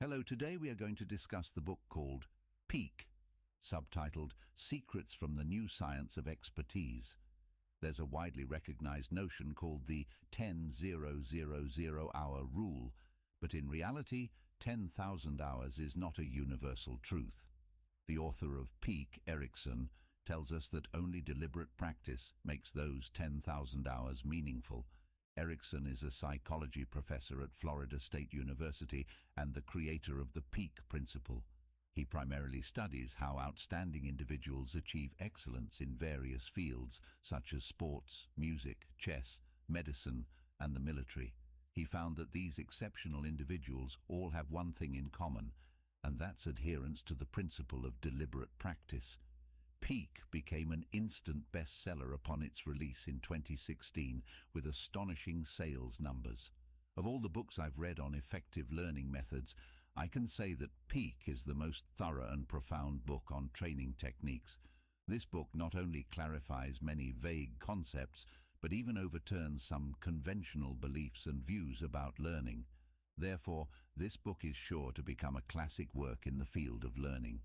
Hello, today we are going to discuss the book called Peak, subtitled Secrets from the New Science of Expertise. There's a widely recognized notion called the 10,000 hour rule, but in reality, 10,000 hours is not a universal truth. The author of Peak, Ericsson, tells us that only deliberate practice makes those 10,000 hours meaningful. Ericsson is a psychology professor at Florida State University and the creator of the Peak Principle. He primarily studies how outstanding individuals achieve excellence in various fields, such as sports, music, chess, medicine, and the military. He found that these exceptional individuals all have one thing in common, and that's adherence to the principle of deliberate practice. Peak became an instant bestseller upon its release in 2016 with astonishing sales numbers. Of all the books I've read on effective learning methods, I can say that Peak is the most thorough and profound book on training techniques. This book not only clarifies many vague concepts, but even overturns some conventional beliefs and views about learning. Therefore, this book is sure to become a classic work in the field of learning.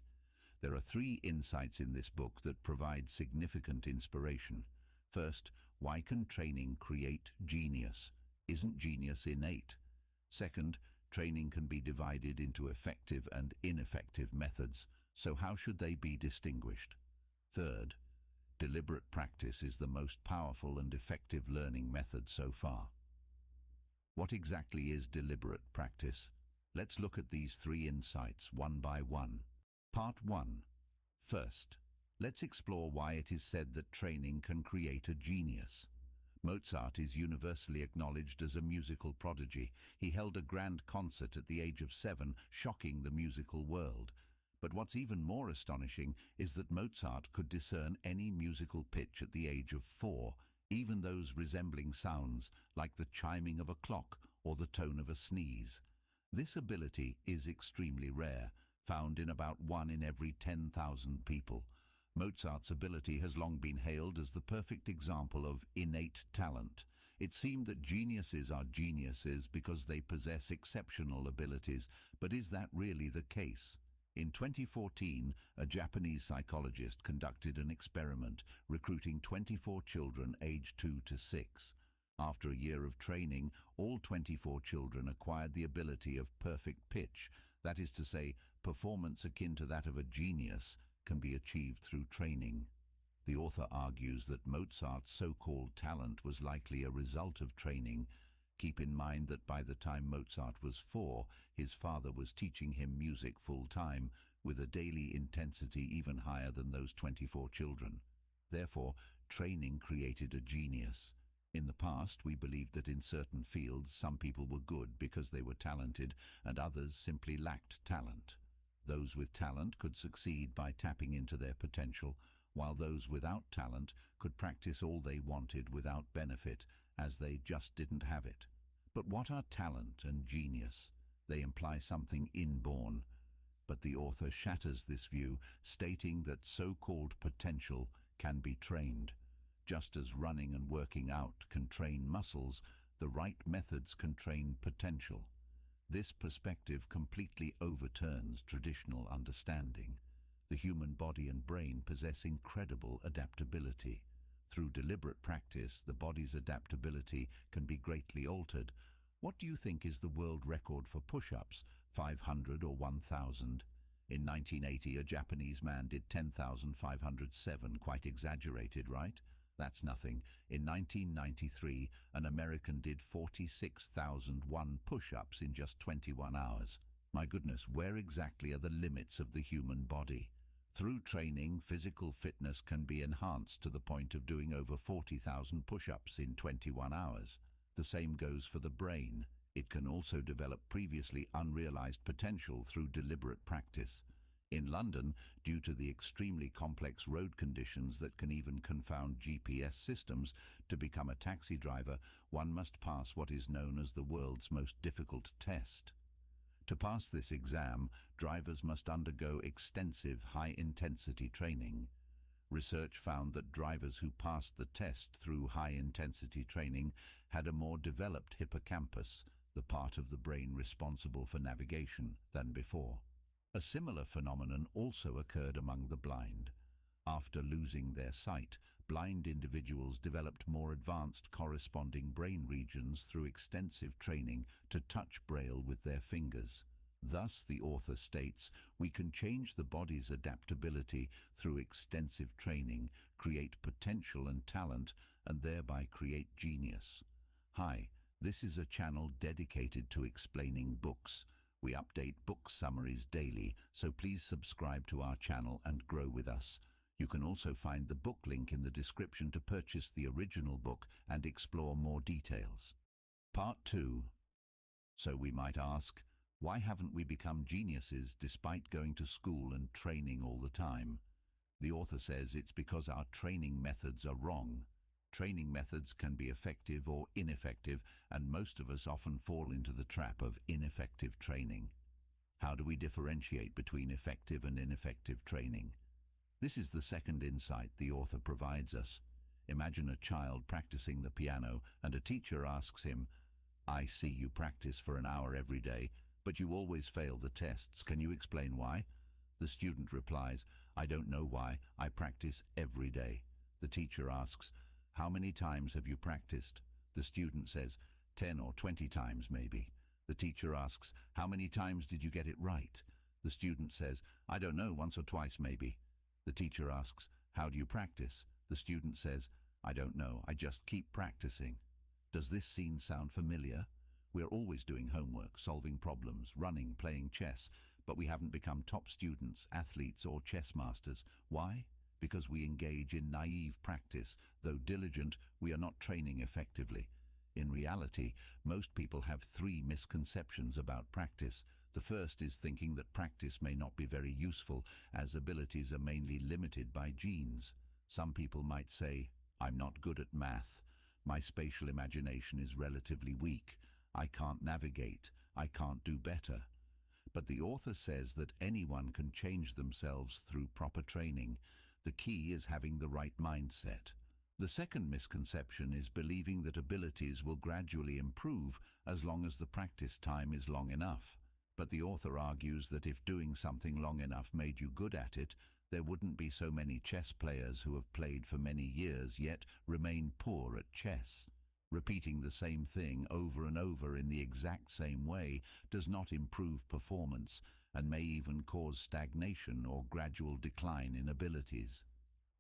There are 3 insights in this book that provide significant inspiration. First, why can training create genius? Isn't genius innate? Second, training can be divided into effective and ineffective methods, so how should they be distinguished? Third, deliberate practice is the most powerful and effective learning method so far. What exactly is deliberate practice? Let's look at these 3 insights one by one. Part 1. First, let's explore why it is said that training can create a genius. Mozart is universally acknowledged as a musical prodigy. He held a grand concert at the age of 7, shocking the musical world. But what's even more astonishing is that Mozart could discern any musical pitch at the age of 4, even those resembling sounds like the chiming of a clock or the tone of a sneeze. This ability is extremely rare, found in about 1 in every 10,000 people. Mozart's ability has long been hailed as the perfect example of innate talent. It seemed that geniuses are geniuses because they possess exceptional abilities, but is that really the case? In 2014, a Japanese psychologist conducted an experiment recruiting 24 children aged 2 to 6. After a year of training, all 24 children acquired the ability of perfect pitch. That is to say, performance akin to that of a genius can be achieved through training. The author argues that Mozart's so-called talent was likely a result of training. Keep in mind that by the time Mozart was 4, his father was teaching him music full-time, with a daily intensity even higher than those 24 children. Therefore, training created a genius. In the past, we believed that in certain fields some people were good because they were talented and others simply lacked talent. Those with talent could succeed by tapping into their potential, while those without talent could practice all they wanted without benefit, as they just didn't have it. But what are talent and genius? They imply something inborn. But the author shatters this view, stating that so-called potential can be trained. Just as running and working out can train muscles, the right methods can train potential. This perspective completely overturns traditional understanding. The human body and brain possess incredible adaptability. Through deliberate practice, the body's adaptability can be greatly altered. What do you think is the world record for push-ups, 500 or 1,000? In 1980, a Japanese man did 10,507, quite exaggerated, right? That's nothing. In 1993, an American did 46,001 push-ups in just 21 hours. My goodness, where exactly are the limits of the human body? Through training, physical fitness can be enhanced to the point of doing over 40,000 push-ups in 21 hours. The same goes for the brain. It can also develop previously unrealized potential through deliberate practice. In London, due to the extremely complex road conditions that can even confound GPS systems, to become a taxi driver, one must pass what is known as the world's most difficult test. To pass this exam, drivers must undergo extensive high-intensity training. Research found that drivers who passed the test through high-intensity training had a more developed hippocampus, the part of the brain responsible for navigation, than before. A similar phenomenon also occurred among the blind. After losing their sight, blind individuals developed more advanced corresponding brain regions through extensive training to touch Braille with their fingers. Thus, the author states, we can change the body's adaptability through extensive training, create potential and talent, and thereby create genius. Hi, this is a channel dedicated to explaining books. We update book summaries daily, so please subscribe to our channel and grow with us. You can also find the book link in the description to purchase the original book and explore more details. Part 2. So we might ask, why haven't we become geniuses despite going to school and training all the time? The author says it's because our training methods are wrong. Training methods can be effective or ineffective, and most of us often fall into the trap of ineffective training. How do we differentiate between effective and ineffective training? This is the second insight the author provides us. Imagine a child practicing the piano, and a teacher asks him, I see you practice for an hour every day, but you always fail the tests. Can you explain why? The student replies, I don't know why. I practice every day. The teacher asks, how many times have you practiced? The student says, 10 or 20 times maybe. The teacher asks, how many times did you get it right? The student says, I don't know, once or twice maybe. The teacher asks, how do you practice? The student says, I don't know, I just keep practicing. Does this scene sound familiar? We're always doing homework, solving problems, running, playing chess, but we haven't become top students, athletes, or chess masters. Why? Because we engage in naive practice. Though diligent, we are not training effectively. In reality, most people have 3 misconceptions about practice. The first is thinking that practice may not be very useful, as abilities are mainly limited by genes. Some people might say, I'm not good at math. My spatial imagination is relatively weak. I can't navigate. I can't do better. But the author says that anyone can change themselves through proper training. The key is having the right mindset. The second misconception is believing that abilities will gradually improve as long as the practice time is long enough. But the author argues that if doing something long enough made you good at it, there wouldn't be so many chess players who have played for many years yet remain poor at chess. Repeating the same thing over and over in the exact same way does not improve performance and may even cause stagnation or gradual decline in abilities.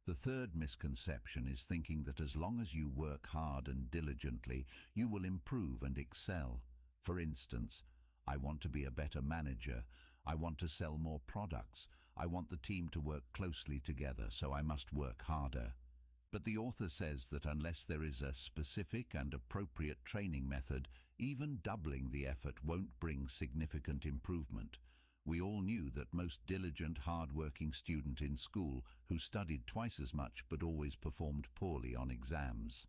The third misconception is thinking that as long as you work hard and diligently, you will improve and excel. For instance, I want to be a better manager. I want to sell more products. I want the team to work closely together, so I must work harder. But the author says that unless there is a specific and appropriate training method, even doubling the effort won't bring significant improvement. We all knew that most diligent, hard-working student in school who studied twice as much but always performed poorly on exams.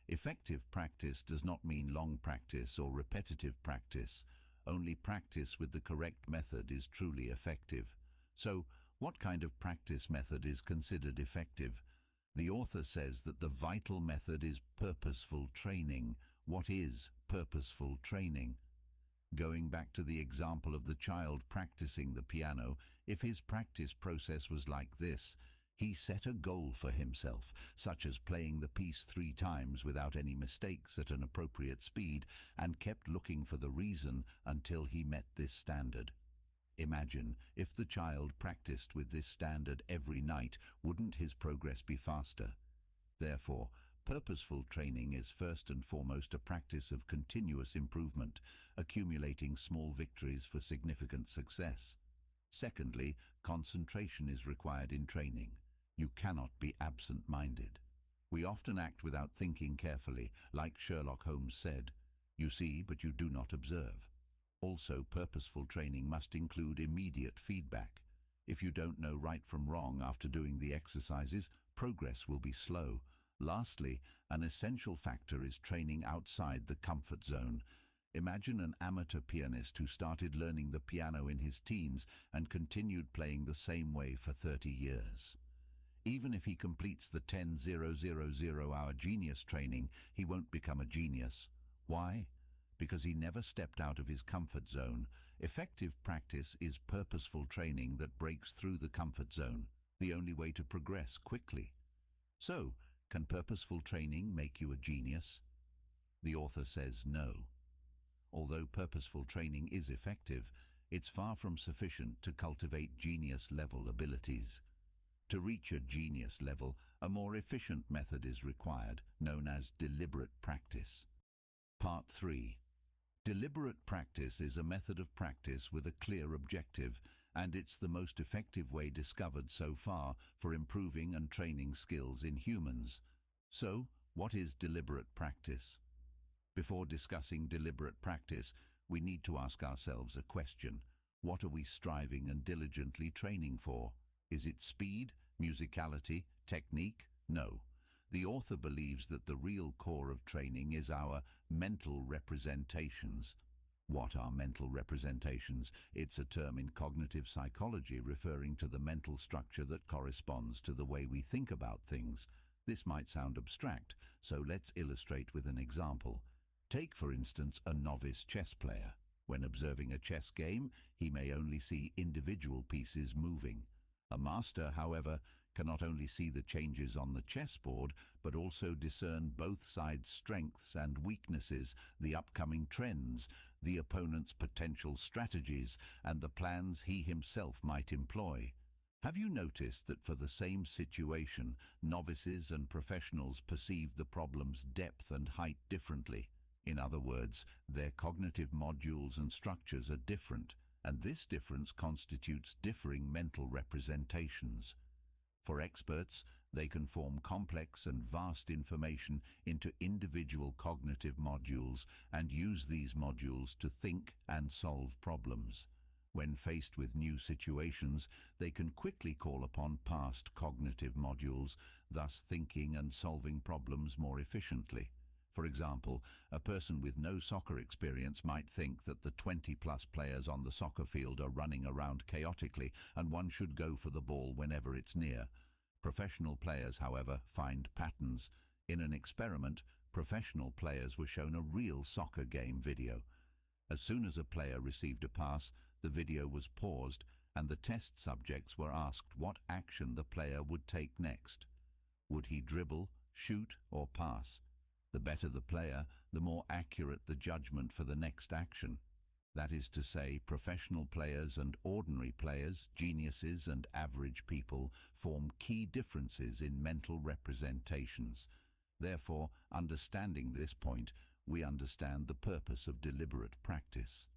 Effective practice does not mean long practice or repetitive practice. Only practice with the correct method is truly effective. So, what kind of practice method is considered effective? The author says that the vital method is purposeful training. What is purposeful training? Going back to the example of the child practicing the piano, if his practice process was like this, he set a goal for himself, such as playing the piece 3 times without any mistakes at an appropriate speed, and kept looking for the reason until he met this standard. Imagine if the child practiced with this standard every night, wouldn't his progress be faster? Therefore, purposeful training is first and foremost a practice of continuous improvement, accumulating small victories for significant success. Secondly, concentration is required in training. You cannot be absent-minded. We often act without thinking carefully, like Sherlock Holmes said, "You see, but you do not observe." Also, purposeful training must include immediate feedback. If you don't know right from wrong after doing the exercises, progress will be slow. Lastly, an essential factor is training outside the comfort zone. Imagine an amateur pianist who started learning the piano in his teens and continued playing the same way for 30 years. Even if he completes the 10,000-hour genius training, he won't become a genius. Why? because he never stepped out of his comfort zone. Effective practice is purposeful training that breaks through the comfort zone, the only way to progress quickly. So, can purposeful training make you a genius? The author says no. Although purposeful training is effective, it's far from sufficient to cultivate genius-level abilities. To reach a genius level, a more efficient method is required, known as deliberate practice. Part 3. Deliberate practice is a method of practice with a clear objective, and it's the most effective way discovered so far for improving and training skills in humans. So, what is deliberate practice? Before discussing deliberate practice, we need to ask ourselves a question. What are we striving and diligently training for? Is it speed, musicality, technique? No. The author believes that the real core of training is our mental representations. What are mental representations? It's a term in cognitive psychology referring to the mental structure that corresponds to the way we think about things. This might sound abstract, so let's illustrate with an example. Take, for instance, a novice chess player. When observing a chess game, he may only see individual pieces moving. A master, however, can not only see the changes on the chessboard, but also discern both sides' strengths and weaknesses, the upcoming trends, the opponent's potential strategies, and the plans he himself might employ. Have you noticed that for the same situation, novices and professionals perceive the problem's depth and height differently? In other words, their cognitive modules and structures are different, and this difference constitutes differing mental representations. For experts, they can form complex and vast information into individual cognitive modules and use these modules to think and solve problems. When faced with new situations, they can quickly call upon past cognitive modules, thus thinking and solving problems more efficiently. For example, a person with no soccer experience might think that the 20-plus players on the soccer field are running around chaotically and one should go for the ball whenever it's near. Professional players, however, find patterns. In an experiment, professional players were shown a real soccer game video. As soon as a player received a pass, the video was paused and the test subjects were asked what action the player would take next. Would he dribble, shoot, or pass? The better the player, the more accurate the judgment for the next action. That is to say, professional players and ordinary players, geniuses and average people, form key differences in mental representations. Therefore, understanding this point, we understand the purpose of deliberate practice.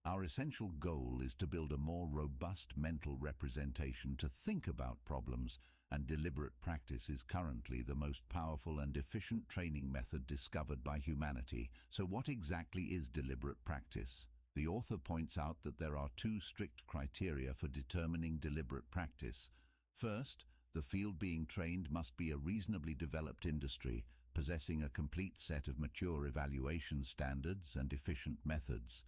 Our essential goal is to build a more robust mental representation to think about problems, and deliberate practice is currently the most powerful and efficient training method discovered by humanity. So what exactly is deliberate practice? The author points out that there are two strict criteria for determining deliberate practice. First, the field being trained must be a reasonably developed industry, possessing a complete set of mature evaluation standards and efficient methods.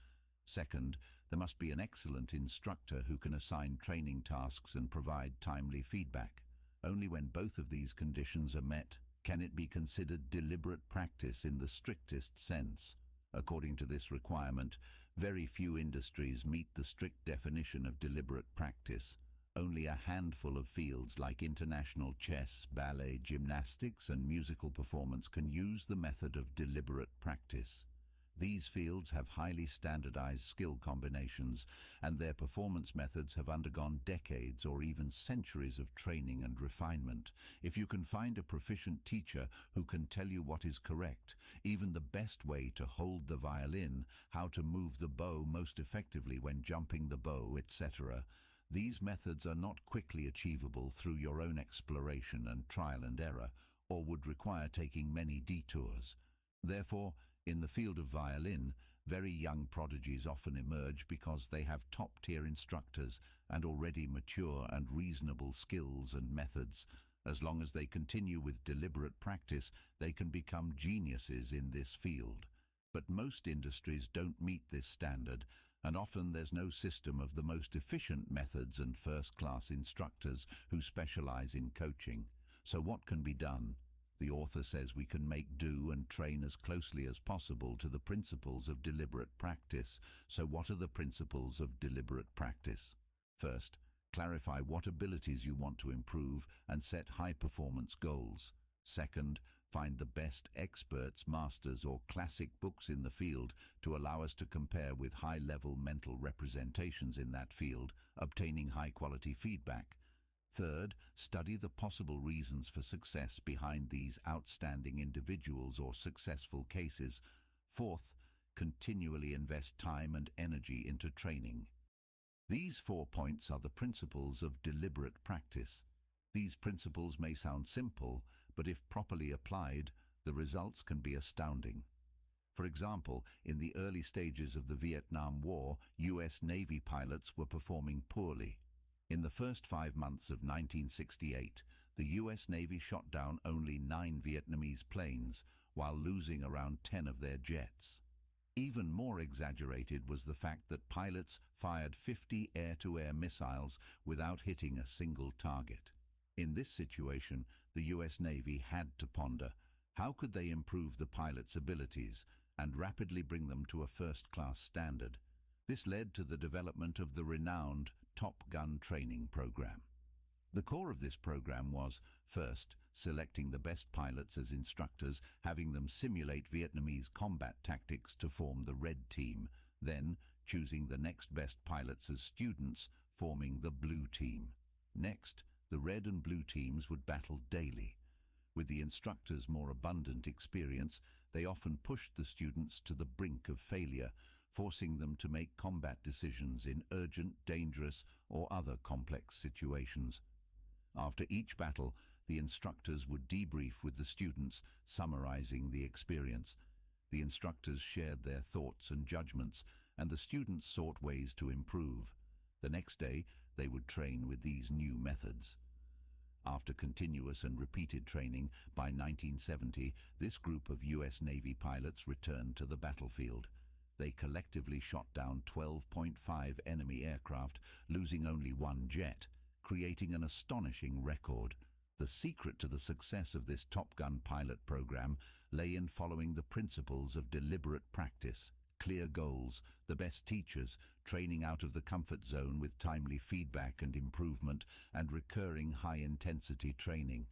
Second, there must be an excellent instructor who can assign training tasks and provide timely feedback. Only when both of these conditions are met can it be considered deliberate practice in the strictest sense. According to this requirement, very few industries meet the strict definition of deliberate practice. Only a handful of fields like international chess, ballet, gymnastics, and musical performance can use the method of deliberate practice. These fields have highly standardized skill combinations, and their performance methods have undergone decades or even centuries of training and refinement. If you can find a proficient teacher who can tell you what is correct, even the best way to hold the violin, how to move the bow most effectively when jumping the bow, etc., these methods are not quickly achievable through your own exploration and trial and error, or would require taking many detours. Therefore, in the field of violin, very young prodigies often emerge because they have top-tier instructors and already mature and reasonable skills and methods. As long as they continue with deliberate practice, they can become geniuses in this field. But most industries don't meet this standard, and often there's no system of the most efficient methods and first-class instructors who specialize in coaching. So what can be done? The author says we can make do and train as closely as possible to the principles of deliberate practice. So what are the principles of deliberate practice? First, clarify what abilities you want to improve and set high-performance goals. Second, find the best experts, masters, or classic books in the field to allow us to compare with high-level mental representations in that field, obtaining high-quality feedback. Third, study the possible reasons for success behind these outstanding individuals or successful cases. Fourth, continually invest time and energy into training. These 4 points are the principles of deliberate practice. These principles may sound simple, but if properly applied, the results can be astounding. For example, in the early stages of the Vietnam War, US Navy pilots were performing poorly. In the first 5 months of 1968, the US Navy shot down only 9 Vietnamese planes, while losing around 10 of their jets. Even more exaggerated was the fact that pilots fired 50 air-to-air missiles without hitting a single target. In this situation, the US Navy had to ponder, how could they improve the pilots' abilities and rapidly bring them to a first-class standard? This led to the development of the renowned Top Gun training program. The core of this program was, first, selecting the best pilots as instructors, having them simulate Vietnamese combat tactics to form the Red Team, then choosing the next best pilots as students, forming the Blue Team. Next, the Red and Blue teams would battle daily. With the instructors' more abundant experience, they often pushed the students to the brink of failure, forcing them to make combat decisions in urgent, dangerous, or other complex situations. After each battle, the instructors would debrief with the students, summarizing the experience. The instructors shared their thoughts and judgments, and the students sought ways to improve. The next day, they would train with these new methods. After continuous and repeated training, by 1970, this group of US Navy pilots returned to the battlefield. They collectively shot down 12.5 enemy aircraft, losing only 1 jet, creating an astonishing record. The secret to the success of this Top Gun pilot program lay in following the principles of deliberate practice, clear goals, the best teachers, training out of the comfort zone with timely feedback and improvement, and recurring high-intensity training.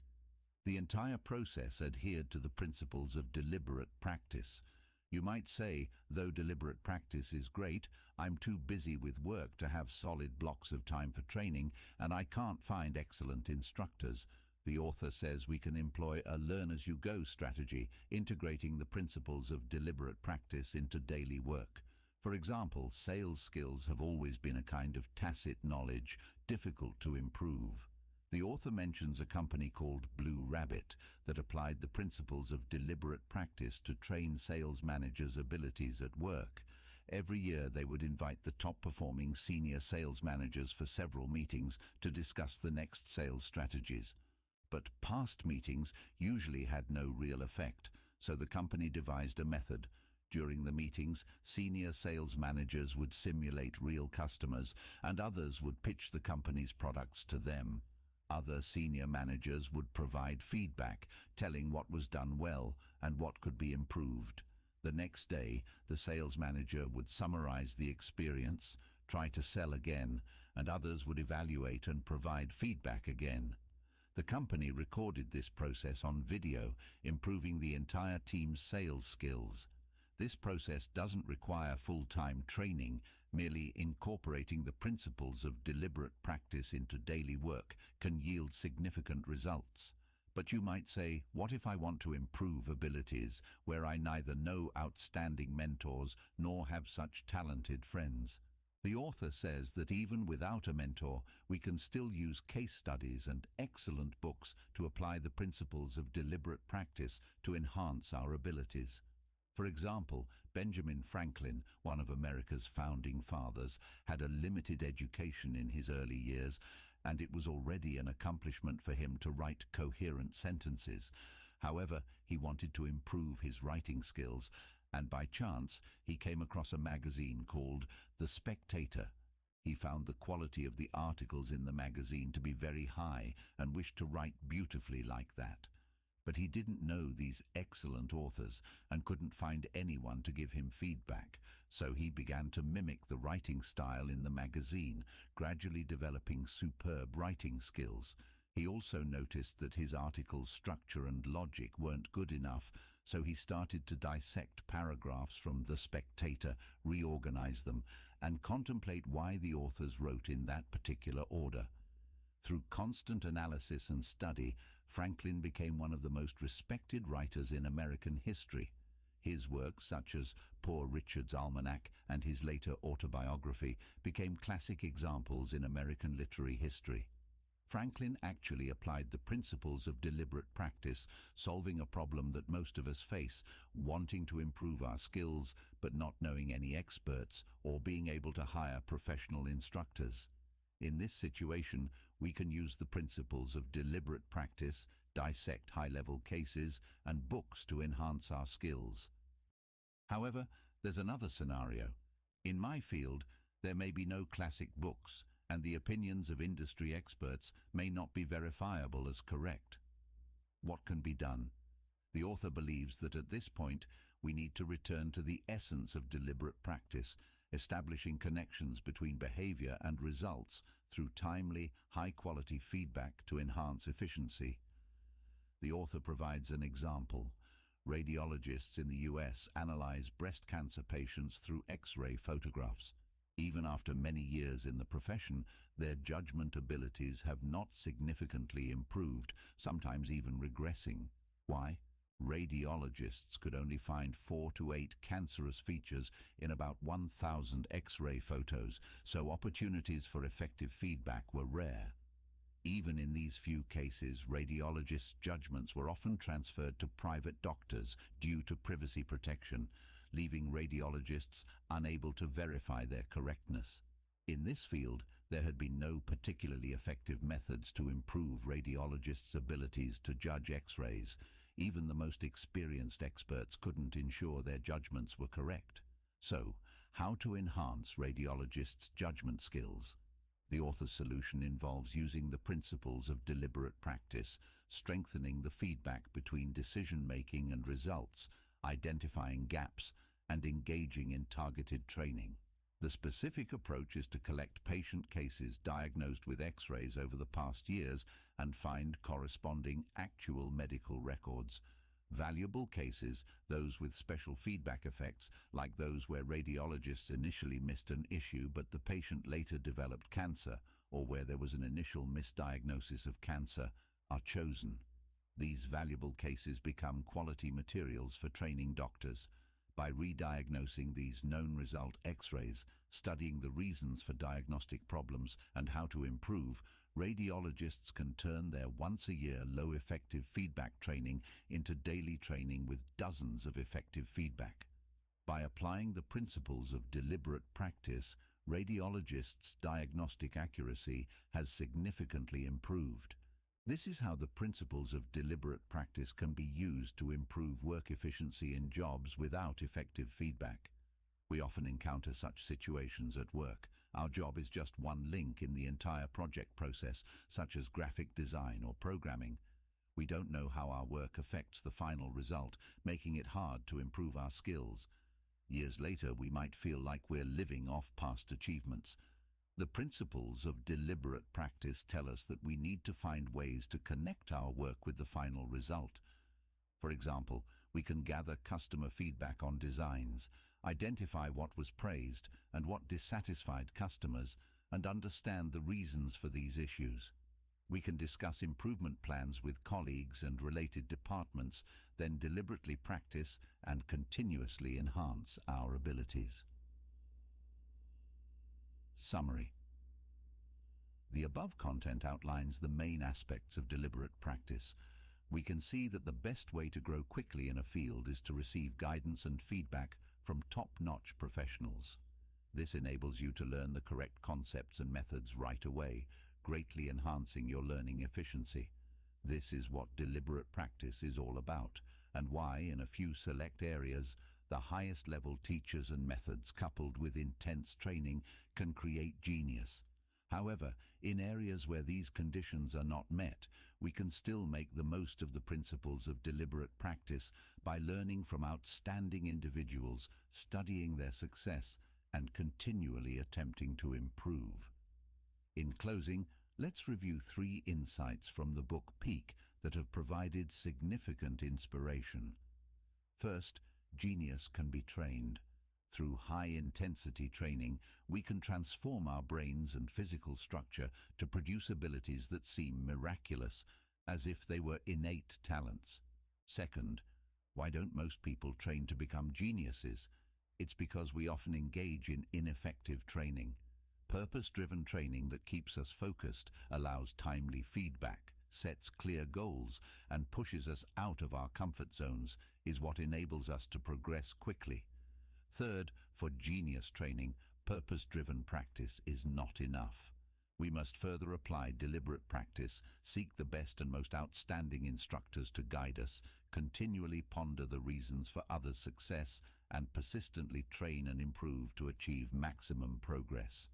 The entire process adhered to the principles of deliberate practice. You might say, though deliberate practice is great, I'm too busy with work to have solid blocks of time for training, and I can't find excellent instructors. The author says we can employ a learn-as-you-go strategy, integrating the principles of deliberate practice into daily work. For example, sales skills have always been a kind of tacit knowledge, difficult to improve. The author mentions a company called Blue Rabbit that applied the principles of deliberate practice to train sales managers' abilities at work. Every year they would invite the top-performing senior sales managers for several meetings to discuss the next sales strategies. But past meetings usually had no real effect, so the company devised a method. During the meetings, senior sales managers would simulate real customers, and others would pitch the company's products to them. Other senior managers would provide feedback, telling what was done well and what could be improved. The next day, the sales manager would summarize the experience, try to sell again, and others would evaluate and provide feedback again. The company recorded this process on video, improving the entire team's sales skills. This process doesn't require full-time training. Merely incorporating the principles of deliberate practice into daily work can yield significant results. But you might say, what if I want to improve abilities where I neither know outstanding mentors nor have such talented friends? The author says that even without a mentor, we can still use case studies and excellent books to apply the principles of deliberate practice to enhance our abilities. For example, Benjamin Franklin, one of America's founding fathers, had a limited education in his early years, and it was already an accomplishment for him to write coherent sentences. However, he wanted to improve his writing skills, and by chance he came across a magazine called The Spectator. He found the quality of the articles in the magazine to be very high and wished to write beautifully like that. But he didn't know these excellent authors and couldn't find anyone to give him feedback, so he began to mimic the writing style in the magazine, gradually developing superb writing skills. He also noticed that his articles' structure and logic weren't good enough, so he started to dissect paragraphs from The Spectator, reorganize them, and contemplate why the authors wrote in that particular order. Through constant analysis and study, Franklin became one of the most respected writers in American history. His works, such as Poor Richard's Almanac and his later autobiography, became classic examples in American literary history. Franklin actually applied the principles of deliberate practice, solving a problem that most of us face, wanting to improve our skills but not knowing any experts or being able to hire professional instructors. In this situation, we can use the principles of deliberate practice, dissect high-level cases, and books to enhance our skills. However, there's another scenario. In my field, there may be no classic books, and the opinions of industry experts may not be verifiable as correct. What can be done? The author believes that at this point, we need to return to the essence of deliberate practice, establishing connections between behavior and results through timely, high-quality feedback to enhance efficiency. The author provides an example. Radiologists in the US analyze breast cancer patients through X-ray photographs. Even after many years in the profession, their judgment abilities have not significantly improved, sometimes even regressing. Why? Radiologists could only find 4 to 8 cancerous features in about 1,000 X-ray photos, so opportunities for effective feedback were rare. Even in these few cases, radiologists' judgments were often transferred to private doctors due to privacy protection, leaving radiologists unable to verify their correctness. In this field, there had been no particularly effective methods to improve radiologists' abilities to judge X-rays. Even the most experienced experts couldn't ensure their judgments were correct. So, how to enhance radiologists' judgment skills? The author's solution involves using the principles of deliberate practice, strengthening the feedback between decision-making and results, identifying gaps, and engaging in targeted training. The specific approach is to collect patient cases diagnosed with X-rays over the past years and find corresponding actual medical records. Valuable cases, those with special feedback effects, like those where radiologists initially missed an issue but the patient later developed cancer, or where there was an initial misdiagnosis of cancer, are chosen. These valuable cases become quality materials for training doctors. By re-diagnosing these known result X-rays, studying the reasons for diagnostic problems and how to improve, radiologists can turn their once-a-year low-effective feedback training into daily training with dozens of effective feedback. By applying the principles of deliberate practice, radiologists' diagnostic accuracy has significantly improved. This is how the principles of deliberate practice can be used to improve work efficiency in jobs without effective feedback. We often encounter such situations at work. Our job is just one link in the entire project process, such as graphic design or programming. We don't know how our work affects the final result, making it hard to improve our skills. Years later, we might feel like we're living off past achievements. The principles of deliberate practice tell us that we need to find ways to connect our work with the final result. For example, we can gather customer feedback on designs, identify what was praised and what dissatisfied customers, and understand the reasons for these issues. We can discuss improvement plans with colleagues and related departments, then deliberately practice and continuously enhance our abilities. Summary. The above content outlines the main aspects of deliberate practice. We can see that the best way to grow quickly in a field is to receive guidance and feedback from top-notch professionals. This enables you to learn the correct concepts and methods right away, greatly enhancing your learning efficiency. This is what deliberate practice is all about, and why, in a few select areas, the highest level teachers and methods coupled with intense training can create genius. However, in areas where these conditions are not met, we can still make the most of the principles of deliberate practice by learning from outstanding individuals, studying their success, and continually attempting to improve. In closing, let's review 3 insights from the book Peak that have provided significant inspiration. First, genius can be trained. Through high-intensity training, we can transform our brains and physical structure to produce abilities that seem miraculous, as if they were innate talents. Second, why don't most people train to become geniuses? It's because we often engage in ineffective training. Purpose-driven training that keeps us focused, allows timely feedback, sets clear goals, and pushes us out of our comfort zones is what enables us to progress quickly. Third, for genius training, purpose-driven practice is not enough. We must further apply deliberate practice, seek the best and most outstanding instructors to guide us, continually ponder the reasons for others' success, and persistently train and improve to achieve maximum progress.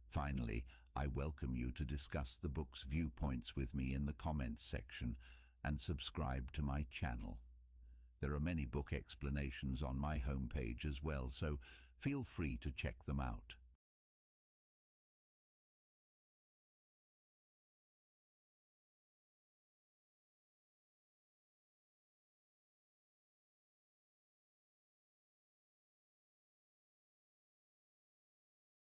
Finally, I welcome you to discuss the book's viewpoints with me in the comments section and subscribe to my channel. There are many book explanations on my homepage as well, so feel free to check them out.